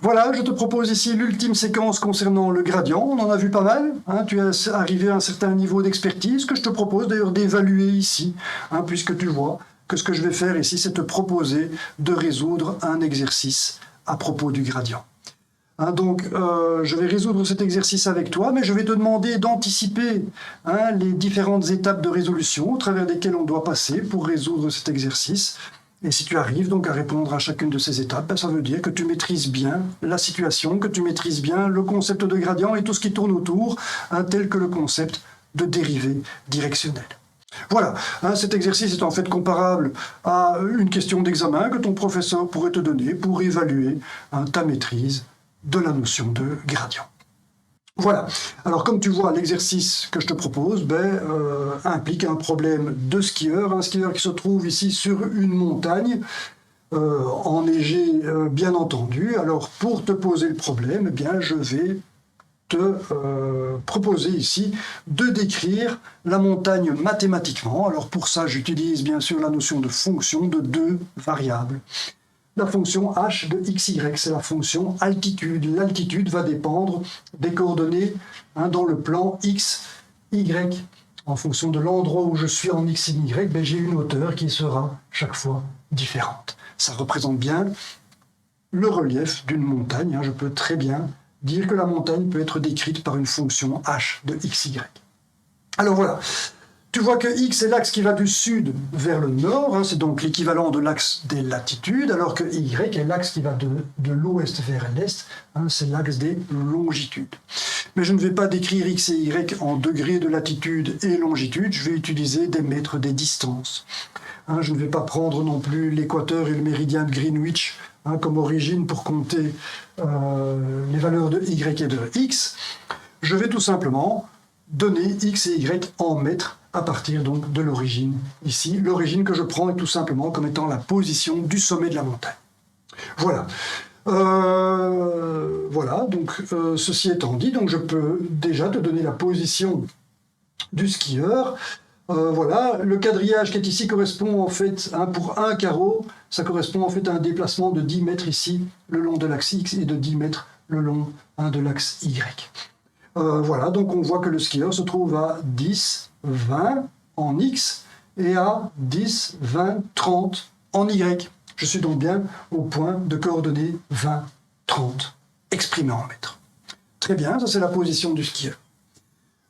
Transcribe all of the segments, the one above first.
Voilà, je te propose ici l'ultime séquence concernant le gradient. On en a vu pas mal, hein, tu es arrivé à un certain niveau d'expertise que je te propose d'ailleurs d'évaluer ici, hein, puisque tu vois que ce que je vais faire ici, c'est te proposer de résoudre un exercice à propos du gradient. Hein, donc, je vais résoudre cet exercice avec toi, mais je vais te demander d'anticiper les différentes étapes de résolution au travers desquelles on doit passer pour résoudre cet exercice. Et si tu arrives donc à répondre à chacune de ces étapes, ben, ça veut dire que tu maîtrises bien la situation, que tu maîtrises bien le concept de gradient et tout ce qui tourne autour, tel que le concept de dérivée directionnelle. Voilà, cet exercice est en fait comparable à une question d'examen que ton professeur pourrait te donner pour évaluer ta maîtrise de la notion de gradient. Voilà, alors comme tu vois, l'exercice que je te propose implique un problème de skieur, un skieur qui se trouve ici sur une montagne, enneigée bien entendu. Alors pour te poser le problème, je vais te proposer ici de décrire la montagne mathématiquement. Alors pour ça, j'utilise bien sûr la notion de fonction de deux variables. La fonction h de xy, c'est la fonction altitude. L'altitude va dépendre des coordonnées dans le plan x, y. En fonction de l'endroit où je suis en x et y, j'ai une hauteur qui sera chaque fois différente. Ça représente bien le relief d'une montagne. Je peux très bien dire que la montagne peut être décrite par une fonction h de xy. Alors voilà. Tu vois que x est l'axe qui va du sud vers le nord, c'est donc l'équivalent de l'axe des latitudes, alors que y est l'axe qui va de l'ouest vers l'est, c'est l'axe des longitudes. Mais je ne vais pas décrire x et y en degrés de latitude et longitude, je vais utiliser des mètres des distances. Je ne vais pas prendre non plus l'équateur et le méridien de Greenwich comme origine pour compter les valeurs de y et de x. Je vais tout simplement donner x et y en mètres à partir donc de l'origine ici. L'origine que je prends est tout simplement comme étant la position du sommet de la montagne. Voilà. Ceci étant dit, donc je peux déjà te donner la position du skieur. Voilà, le quadrillage qui est ici correspond en fait, pour un carreau, ça correspond en fait à un déplacement de 10 mètres ici, le long de l'axe X, et de 10 mètres le long de l'axe Y. Voilà, donc on voit que le skieur se trouve à 10, 20 en X et à 10, 20, 30 en Y. Je suis donc bien au point de coordonnées 20, 30, exprimé en mètres. Très bien, ça c'est la position du skieur.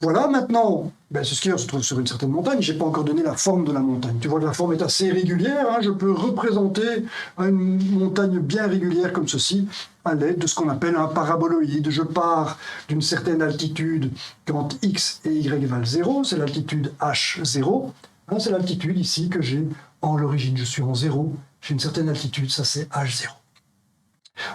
Voilà, maintenant, ce skieur se trouve sur une certaine montagne, je n'ai pas encore donné la forme de la montagne. Tu vois que la forme est assez régulière, je peux représenter une montagne bien régulière comme ceci à l'aide de ce qu'on appelle un paraboloïde. Je pars d'une certaine altitude quand x et y valent 0, c'est l'altitude h0, c'est l'altitude ici que j'ai en l'origine, je suis en 0, j'ai une certaine altitude, ça c'est h0.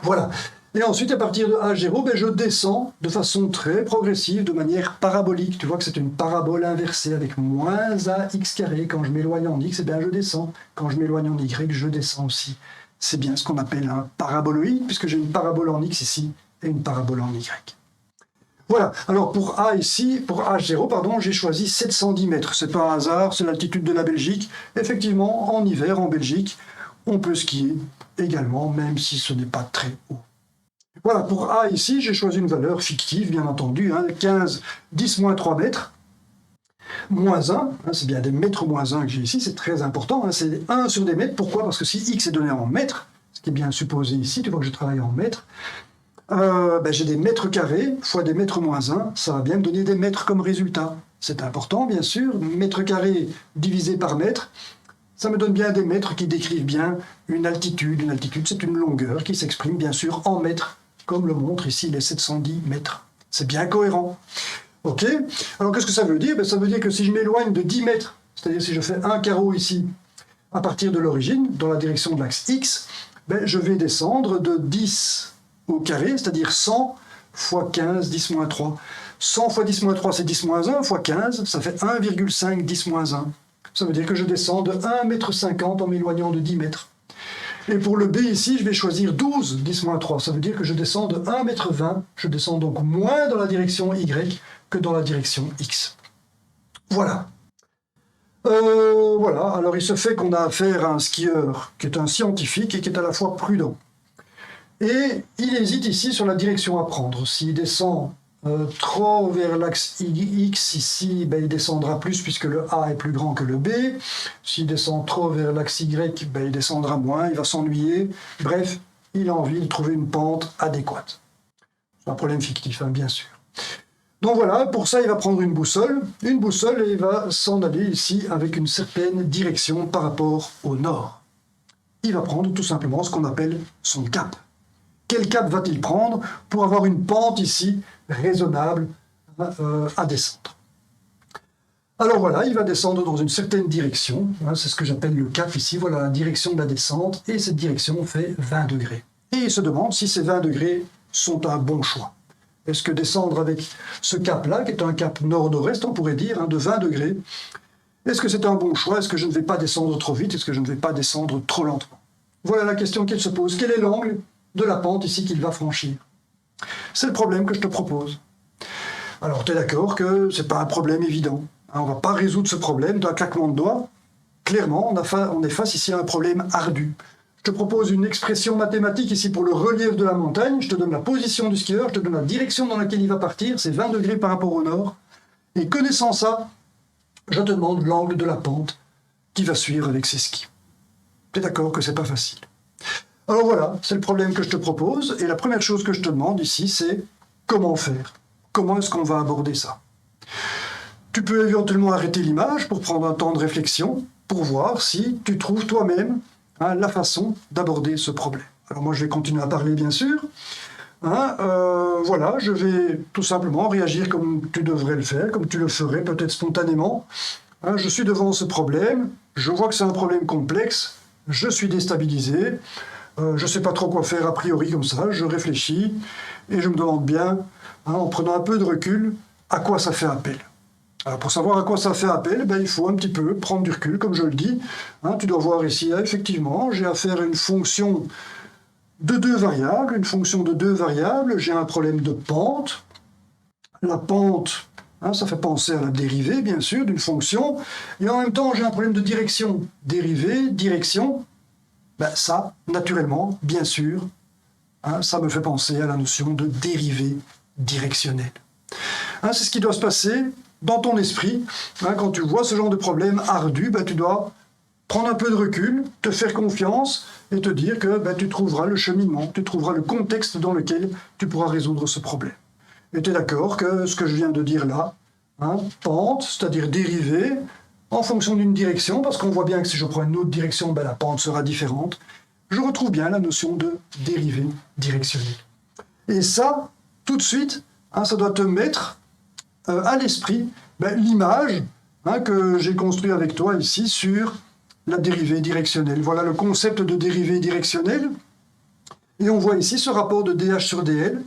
Voilà. Et ensuite, à partir de h0, je descends de façon très progressive, de manière parabolique. Tu vois que c'est une parabole inversée avec moins ax carré. Quand je m'éloigne en x, je descends. Quand je m'éloigne en y, je descends aussi. C'est bien ce qu'on appelle un paraboloïde, puisque j'ai une parabole en x ici et une parabole en y. Voilà, alors pour A ici, pour h0, j'ai choisi 710 mètres. C'est pas un hasard, c'est l'altitude de la Belgique. Effectivement, en hiver, en Belgique, on peut skier également, même si ce n'est pas très haut. Voilà, pour A ici, j'ai choisi une valeur fictive, bien entendu, 15, 10 moins 3 mètres, moins 1, c'est bien des mètres moins 1 que j'ai ici, c'est très important, c'est 1 sur des mètres. Pourquoi? Parce que si x est donné en mètres, ce qui est bien supposé ici, tu vois que je travaille en mètres, j'ai des mètres carrés fois des mètres moins 1, ça va bien me donner des mètres comme résultat. C'est important, bien sûr, mètre carré divisé par mètre, ça me donne bien des mètres qui décrivent bien une altitude. Une altitude, c'est une longueur qui s'exprime bien sûr en mètres, comme le montre ici les 710 mètres. C'est bien cohérent. Ok. Alors qu'est-ce que ça veut dire? Ça veut dire que si je m'éloigne de 10 mètres, c'est-à-dire si je fais un carreau ici, à partir de l'origine, dans la direction de l'axe X, je vais descendre de 10 au carré, c'est-à-dire 100 fois 15, 10 moins 3. 100 fois 10 moins 3, c'est 10 moins 1 fois 15, ça fait 1,5 10 moins 1. Ça veut dire que je descends de 1,50 m en m'éloignant de 10 mètres. Et pour le B ici, je vais choisir 12, 10 moins 3. Ça veut dire que je descends de 1,20 m. Je descends donc moins dans la direction Y que dans la direction X. Voilà. Voilà. Alors il se fait qu'on a affaire à un skieur qui est un scientifique et qui est à la fois prudent. Et il hésite ici sur la direction à prendre. S'il descend trop vers l'axe X ici, ben, il descendra plus puisque le A est plus grand que le B. S'il descend trop vers l'axe Y, ben, il descendra moins, il va s'ennuyer. Bref, il a envie de trouver une pente adéquate. C'est un problème fictif, hein, bien sûr. Donc voilà, pour ça, il va prendre une boussole et il va s'en aller ici avec une certaine direction par rapport au nord. Il va prendre tout simplement ce qu'on appelle son cap. Quel cap va-t-il prendre pour avoir une pente ici raisonnable à descendre? Alors voilà, il va descendre dans une certaine direction, hein, c'est ce que j'appelle le cap ici, voilà la direction de la descente, et cette direction fait 20 degrés. Et il se demande si ces 20 degrés sont un bon choix. Est-ce que descendre avec ce cap-là, qui est un cap nord-nord-est, on pourrait dire, hein, de 20 degrés, est-ce que c'est un bon choix? Est-ce que je ne vais pas descendre trop vite? Est-ce que je ne vais pas descendre trop lentement? Voilà la question qu'il se pose. Quel est l'angle de la pente ici qu'il va franchir? C'est le problème que je te propose. Alors, tu es d'accord que ce n'est pas un problème évident. On ne va pas résoudre ce problème d'un claquement de doigts. Clairement, on est face ici à un problème ardu. Je te propose une expression mathématique ici pour le relief de la montagne. Je te donne la position du skieur, je te donne la direction dans laquelle il va partir, c'est 20 degrés par rapport au nord. Et connaissant ça, je te demande l'angle de la pente qu'il va suivre avec ses skis. Tu es d'accord que c'est pas facile. Alors voilà, c'est le problème que je te propose. Et la première chose que je te demande ici, c'est comment faire? Comment est-ce qu'on va aborder ça? Tu peux éventuellement arrêter l'image pour prendre un temps de réflexion, pour voir si tu trouves toi-même la façon d'aborder ce problème. Alors moi, je vais continuer à parler, bien sûr. Voilà, je vais tout simplement réagir comme tu devrais le faire, comme tu le ferais peut-être spontanément. Je suis devant ce problème, je vois que c'est un problème complexe, je suis déstabilisé, je ne sais pas trop quoi faire a priori comme ça, je réfléchis et je me demande bien, en prenant un peu de recul, à quoi ça fait appel. Alors pour savoir à quoi ça fait appel, il faut un petit peu prendre du recul, comme je le dis. Tu dois voir ici, effectivement, j'ai affaire à une fonction de deux variables, j'ai un problème de pente. La pente, ça fait penser à la dérivée, bien sûr, d'une fonction. Et en même temps, j'ai un problème de direction. Dérivée, direction, ça, naturellement, bien sûr, ça me fait penser à la notion de dérivée directionnelle. C'est ce qui doit se passer dans ton esprit. Quand tu vois ce genre de problème ardu, tu dois prendre un peu de recul, te faire confiance et te dire que tu trouveras le cheminement, tu trouveras le contexte dans lequel tu pourras résoudre ce problème. Et tu es d'accord que ce que je viens de dire là, pente, c'est-à-dire dérivée, en fonction d'une direction, parce qu'on voit bien que si je prends une autre direction, la pente sera différente, je retrouve bien la notion de dérivée directionnelle. Et ça, tout de suite, ça doit te mettre à l'esprit l'image que j'ai construite avec toi ici sur la dérivée directionnelle. Voilà le concept de dérivée directionnelle. Et on voit ici ce rapport de dH sur dL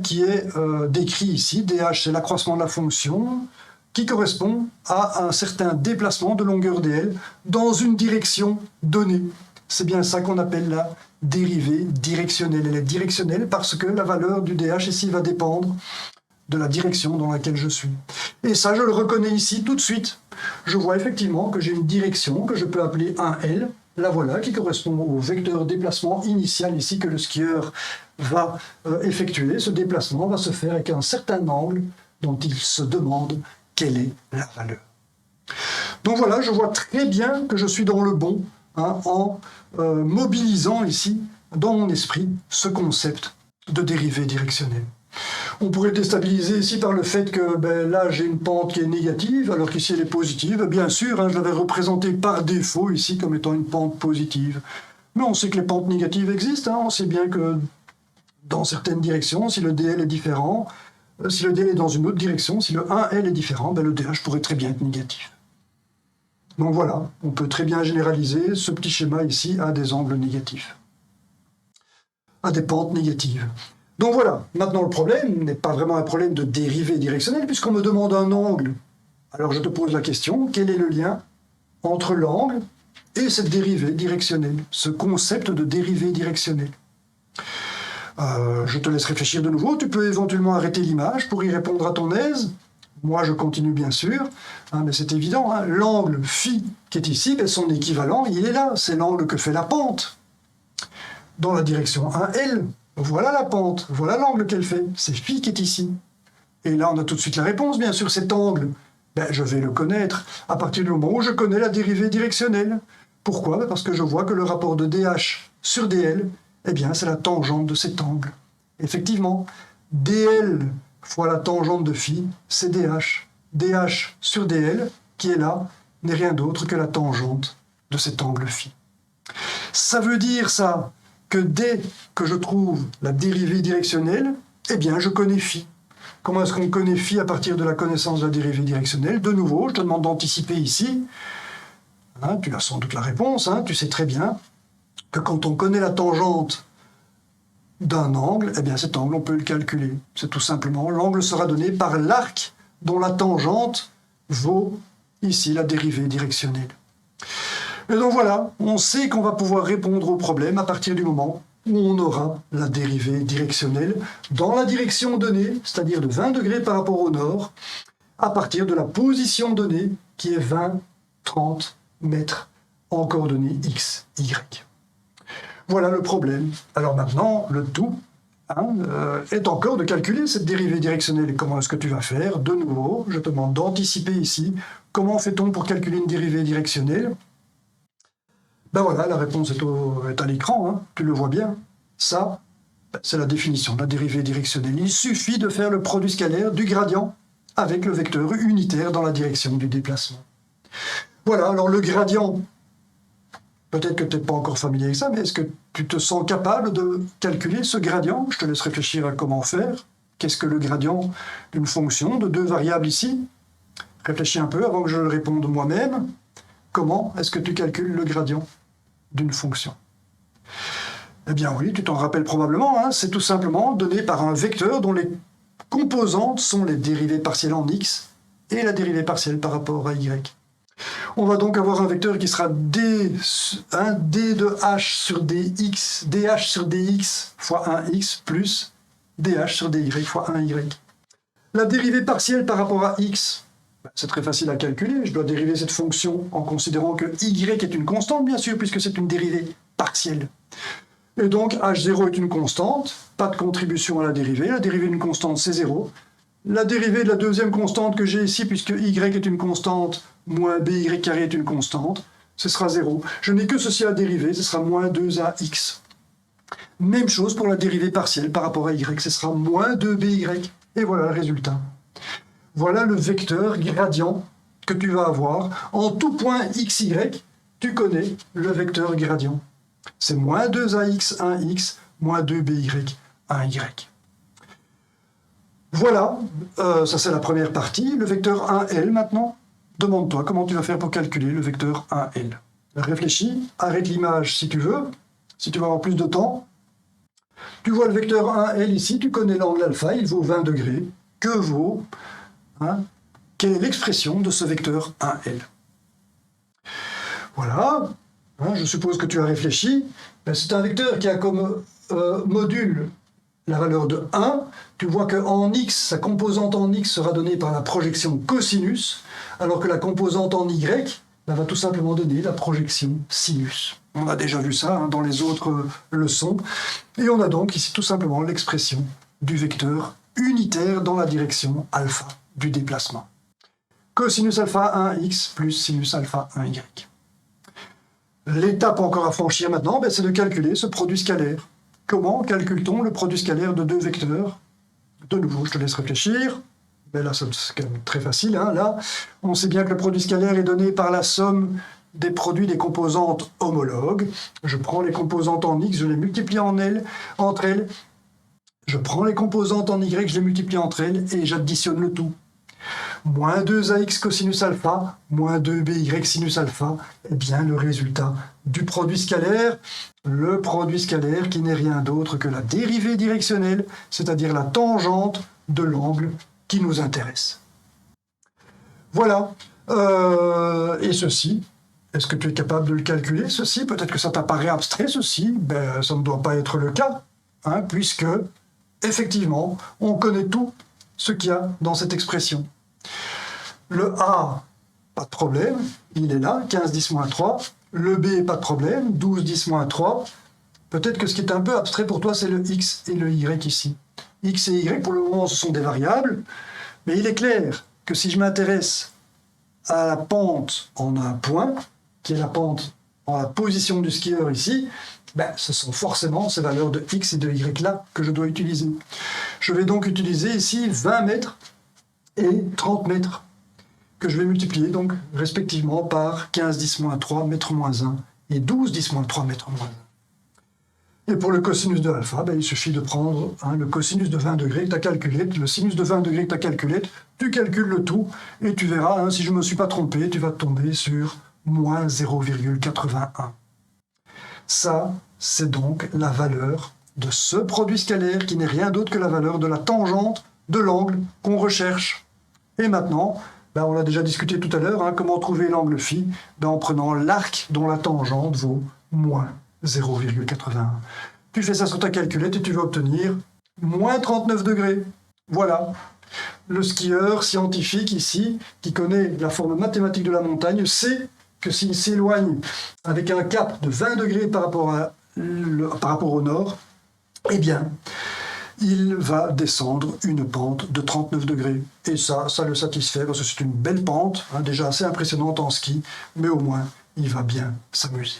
qui est décrit ici. dH, c'est l'accroissement de la fonction qui correspond à un certain déplacement de longueur dL dans une direction donnée. C'est bien ça qu'on appelle la dérivée directionnelle. Elle est directionnelle parce que la valeur du dH ici va dépendre de la direction dans laquelle je suis. Et ça, je le reconnais ici tout de suite. Je vois effectivement que j'ai une direction que je peux appeler 1L, la voilà, qui correspond au vecteur déplacement initial ici que le skieur va effectuer. Ce déplacement va se faire avec un certain angle dont il se demande quelle est la valeur. Donc voilà, je vois très bien que je suis dans le bon en mobilisant ici, dans mon esprit, ce concept de dérivée directionnelle. On pourrait déstabiliser ici par le fait que là j'ai une pente qui est négative alors qu'ici elle est positive. Bien sûr, je l'avais représenté par défaut ici comme étant une pente positive. Mais on sait que les pentes négatives existent. On sait bien que dans certaines directions, si le DL est différent, si le DL est dans une autre direction, si le 1L est différent, le DH pourrait très bien être négatif. Donc voilà, on peut très bien généraliser ce petit schéma ici à des angles négatifs, à des pentes négatives. Donc voilà, maintenant le problème n'est pas vraiment un problème de dérivée directionnelle puisqu'on me demande un angle. Alors je te pose la question, quel est le lien entre l'angle et cette dérivée directionnelle, ce concept de dérivée directionnelle? Je te laisse réfléchir de nouveau, tu peux éventuellement arrêter l'image pour y répondre à ton aise. Moi je continue bien sûr, mais c'est évident, l'angle phi qui est ici, son équivalent, il est là, c'est l'angle que fait la pente. dans la direction 1L. Voilà la pente, voilà l'angle qu'elle fait. C'est phi qui est ici. Et là, on a tout de suite la réponse, bien sûr, cet angle. Je vais le connaître à partir du moment où je connais la dérivée directionnelle. Pourquoi? Parce que je vois que le rapport de DH sur DL, c'est la tangente de cet angle. Effectivement, DL fois la tangente de phi, c'est DH. DH sur DL, qui est là, n'est rien d'autre que la tangente de cet angle phi. Ça veut dire ça que dès que je trouve la dérivée directionnelle, je connais phi. Comment est-ce qu'on connaît phi à partir de la connaissance de la dérivée directionnelle? De nouveau, je te demande d'anticiper ici. Tu as sans doute la réponse, tu sais très bien que quand on connaît la tangente d'un angle, cet angle, on peut le calculer. C'est tout simplement, l'angle sera donné par l'arc dont la tangente vaut ici la dérivée directionnelle. Et donc voilà, on sait qu'on va pouvoir répondre au problème à partir du moment où on aura la dérivée directionnelle dans la direction donnée, c'est-à-dire de 20 degrés par rapport au nord, à partir de la position donnée qui est 20, 30 mètres en coordonnées x, y. Voilà le problème. Alors maintenant, le tout est encore de calculer cette dérivée directionnelle. Et comment est-ce que tu vas faire? De nouveau, je te demande d'anticiper ici. Comment fait-on pour calculer une dérivée directionnelle? Voilà, la réponse est à l'écran, tu le vois bien. Ça, c'est la définition de la dérivée directionnelle. Il suffit de faire le produit scalaire du gradient avec le vecteur unitaire dans la direction du déplacement. Voilà, alors le gradient, peut-être que tu n'es pas encore familier avec ça, mais est-ce que tu te sens capable de calculer ce gradient? Je te laisse réfléchir à comment faire. Qu'est-ce que le gradient d'une fonction de deux variables ici? Réfléchis un peu avant que je le réponde moi-même. Comment est-ce que tu calcules le gradient d'une fonction? Oui, tu t'en rappelles probablement, c'est tout simplement donné par un vecteur dont les composantes sont les dérivées partielles en x et la dérivée partielle par rapport à y. On va donc avoir un vecteur qui sera d de h sur dx, dh sur dx fois 1x plus dh sur dy fois 1y. La dérivée partielle par rapport à x, c'est très facile à calculer. Je dois dériver cette fonction en considérant que y est une constante, bien sûr, puisque c'est une dérivée partielle. Et donc, h0 est une constante, pas de contribution à la dérivée. La dérivée d'une constante, c'est 0. La dérivée de la deuxième constante que j'ai ici, puisque y est une constante, moins by carré est une constante, ce sera 0. Je n'ai que ceci à dériver, ce sera moins 2ax. Même chose pour la dérivée partielle par rapport à y, ce sera moins 2by. Et voilà le résultat. Voilà le vecteur gradient que tu vas avoir. En tout point x, y, tu connais le vecteur gradient. C'est moins 2ax, 1x, moins 2by, 1y. Voilà, ça c'est la première partie. Le vecteur 1L maintenant. Demande-toi comment tu vas faire pour calculer le vecteur 1L. Réfléchis, arrête l'image si tu veux, si tu vas avoir plus de temps. Tu vois le vecteur 1L ici, tu connais l'angle alpha, il vaut 20 degrés. Que vaut quelle est l'expression de ce vecteur 1L? Voilà, je suppose que tu as réfléchi. C'est un vecteur qui a comme module la valeur de 1. Tu vois qu'en x, sa composante en x sera donnée par la projection cosinus, alors que la composante en y va tout simplement donner la projection sinus. On a déjà vu ça dans les autres leçons. Et on a donc ici tout simplement l'expression du vecteur unitaire dans la direction alpha du déplacement. Cosinus alpha 1x plus sinus alpha 1y. L'étape encore à franchir maintenant, c'est de calculer ce produit scalaire. Comment calcule-t-on le produit scalaire de deux vecteurs? De nouveau, je te laisse réfléchir. Là, c'est quand même très facile. Là, on sait bien que le produit scalaire est donné par la somme des produits des composantes homologues. Je prends les composantes en x, je les multiplie entre elles. Je prends les composantes en y, je les multiplie entre elles et j'additionne le tout. Moins 2ax cosinus alpha, moins 2by sinus alpha, le résultat du produit scalaire, le produit scalaire qui n'est rien d'autre que la dérivée directionnelle, c'est-à-dire la tangente de l'angle qui nous intéresse. Voilà. Et ceci, est-ce que tu es capable de le calculer, ceci? Peut-être que ça t'apparaît abstrait, ceci. Ça ne doit pas être le cas, puisque, effectivement, on connaît tout ce qu'il y a dans cette expression. Le A, pas de problème, il est là, 15, 10, moins 3. Le B, pas de problème, 12, 10, moins 3. peut-être que ce qui est un peu abstrait pour toi, c'est le x et le y ici. X et y, pour le moment, ce sont des variables, mais il est clair que si je m'intéresse à la pente en un point, qui est la pente en la position du skieur ici, ben, ce sont forcément ces valeurs de x et de y là que je dois utiliser. Je vais donc utiliser ici 20 mètres et 30 mètres, que je vais multiplier donc respectivement par 15 10 moins 3 mètres moins 1 et 12 10 moins 3 mètres moins 1. Et pour le cosinus de alpha, ben, il suffit de prendre le cosinus de 20 degrés que tu as calculé, le sinus de 20 degrés que tu as calculé, tu calcules le tout et tu verras, si je ne me suis pas trompé, tu vas tomber sur moins 0,81. Ça, c'est donc la valeur de ce produit scalaire qui n'est rien d'autre que la valeur de la tangente de l'angle qu'on recherche. Et maintenant, ben on l'a déjà discuté tout à l'heure, comment trouver l'angle phi, en prenant l'arc dont la tangente vaut moins 0,81. Tu fais ça sur ta calculette et tu vas obtenir moins 39 degrés. Voilà. Le skieur scientifique ici, qui connaît la forme mathématique de la montagne, sait que s'il s'éloigne avec un cap de 20 degrés par rapport au nord, eh bien, il va descendre une pente de 39 degrés. Et ça le satisfait parce que c'est une belle pente, déjà assez impressionnante en ski, mais au moins, il va bien s'amuser.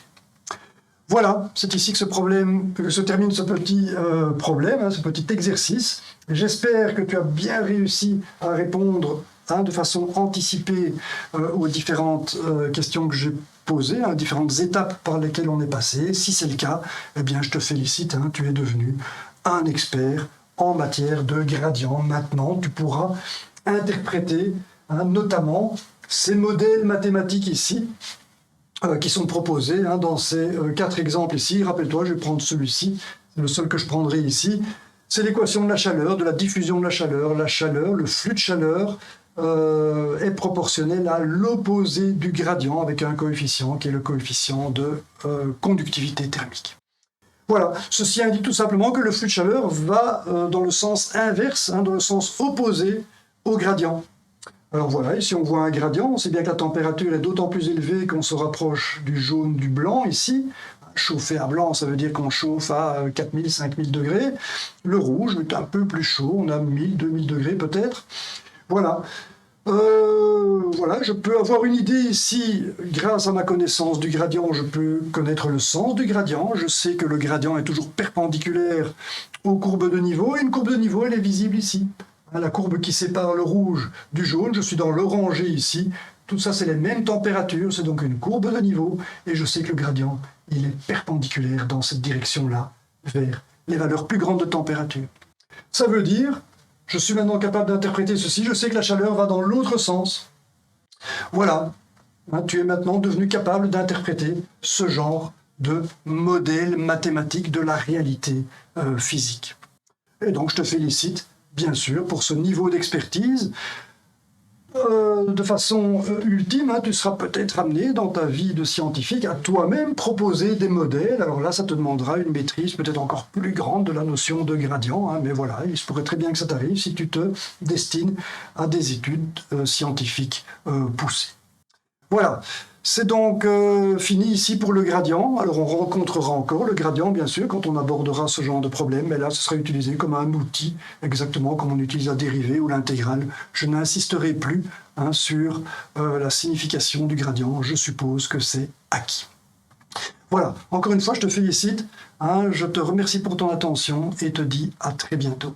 Voilà, c'est ici que se termine ce petit problème, ce petit exercice. J'espère que tu as bien réussi à répondre de façon anticipée aux différentes questions que j'ai posées, différentes étapes par lesquelles on est passé. Si c'est le cas, eh bien, je te félicite, tu es devenu un expert en matière de gradient. Maintenant, tu pourras interpréter notamment ces modèles mathématiques ici, qui sont proposés dans ces 4 exemples ici. Rappelle-toi, je vais prendre celui-ci, c'est le seul que je prendrai ici. C'est l'équation de la chaleur, de la diffusion de la chaleur. La chaleur, le flux de chaleur est proportionnel à l'opposé du gradient avec un coefficient qui est le coefficient de conductivité thermique. Voilà, ceci indique tout simplement que le flux de chaleur va dans le sens inverse, dans le sens opposé au gradient. Alors voilà, ici on voit un gradient, on sait bien que la température est d'autant plus élevée qu'on se rapproche du jaune, du blanc ici. Chauffer à blanc, ça veut dire qu'on chauffe à 4000, 5000 degrés. Le rouge est un peu plus chaud, on a 1000, 2000 degrés peut-être. Voilà. Voilà, je peux avoir une idée ici, grâce à ma connaissance du gradient, je peux connaître le sens du gradient. Je sais que le gradient est toujours perpendiculaire aux courbes de niveau, et une courbe de niveau, elle est visible ici. La courbe qui sépare le rouge du jaune, je suis dans l'orangé ici. Tout ça, c'est les mêmes températures, c'est donc une courbe de niveau, et je sais que le gradient, il est perpendiculaire dans cette direction-là, vers les valeurs plus grandes de température. Ça veut dire, je suis maintenant capable d'interpréter ceci, je sais que la chaleur va dans l'autre sens. Voilà, tu es maintenant devenu capable d'interpréter ce genre de modèle mathématique de la réalité physique. Et donc je te félicite, bien sûr, pour ce niveau d'expertise. De façon ultime, tu seras peut-être amené dans ta vie de scientifique à toi-même proposer des modèles. Alors là, ça te demandera une maîtrise peut-être encore plus grande de la notion de gradient, mais voilà, il se pourrait très bien que ça t'arrive si tu te destines à des études scientifiques poussées. Voilà, c'est donc fini ici pour le gradient. Alors on rencontrera encore le gradient, bien sûr, quand on abordera ce genre de problème, mais là, ce sera utilisé comme un outil, exactement comme on utilise la dérivée ou l'intégrale. Je n'insisterai plus sur la signification du gradient, je suppose que c'est acquis. Voilà, encore une fois, je te félicite, je te remercie pour ton attention et te dis à très bientôt.